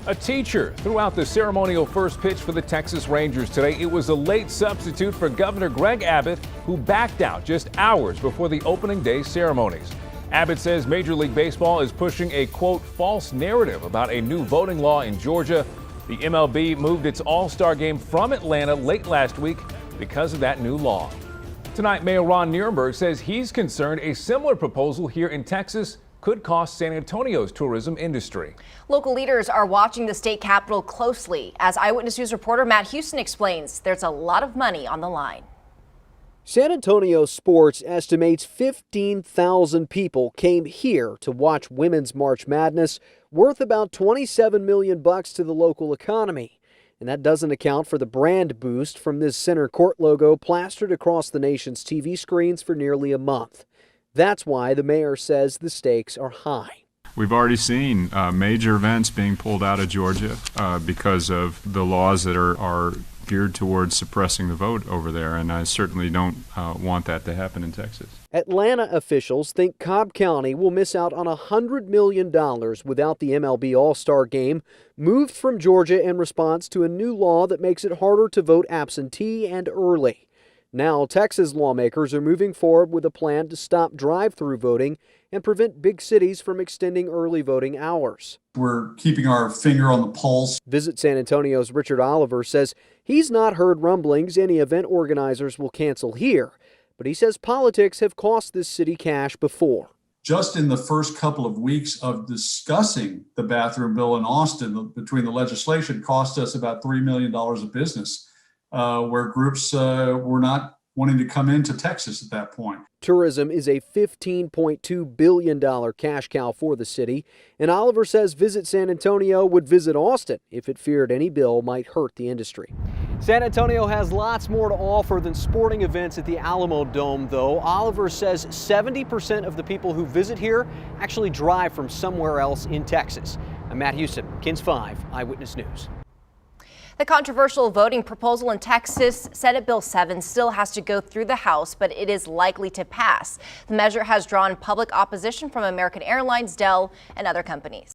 A teacher threw out the ceremonial first pitch for the Texas Rangers today. It was a late substitute for Governor Greg Abbott, who backed out just hours before the opening day ceremonies. Abbott says Major League Baseball is pushing a, quote, false narrative about a new voting law in Georgia. The MLB moved its All-Star game from Atlanta late last week because of that new law. Tonight, Mayor Nirenberg says he's concerned a similar proposal here in Texas could cost San Antonio's tourism industry. Local leaders are watching the state capitol closely. As Eyewitness News reporter Matt Houston explains, there's a lot of money on the line. San Antonio Sports estimates 15,000 people came here to watch Women's March Madness, worth about $27 million to the local economy. And that doesn't account for the brand boost from this center court logo plastered across the nation's TV screens for nearly a month. That's why the mayor says the stakes are high. We've already seen major events being pulled out of Georgia because of the laws that are geared towards suppressing the vote over there, and I certainly don't want that to happen in Texas. Atlanta officials think Cobb County will miss out on $100 million without the MLB All-Star game, moved from Georgia in response to a new law that makes it harder to vote absentee and early. Now, Texas lawmakers are moving forward with a plan to stop drive-through voting and prevent big cities from extending early voting hours. We're keeping our finger on the pulse. Visit San Antonio's Richard Oliver says he's not heard rumblings any event organizers will cancel here, but he says politics have cost this city cash before. Just in the first couple of weeks of discussing the bathroom bill in Austin, between the legislation, cost us about $3 million of business, where groups were not wanting to come into Texas at that point. Tourism is a $15.2 billion cash cow for the city, and Oliver says Visit San Antonio would visit Austin if it feared any bill might hurt the industry. San Antonio has lots more to offer than sporting events at the Alamo Dome, though. Oliver says 70% of the people who visit here actually drive from somewhere else in Texas. I'm Matt Houston, KENS 5 Eyewitness News. The controversial voting proposal in Texas, Senate Bill 7, still has to go through the House, but it is likely to pass. The measure has drawn public opposition from American Airlines, Dell, and other companies.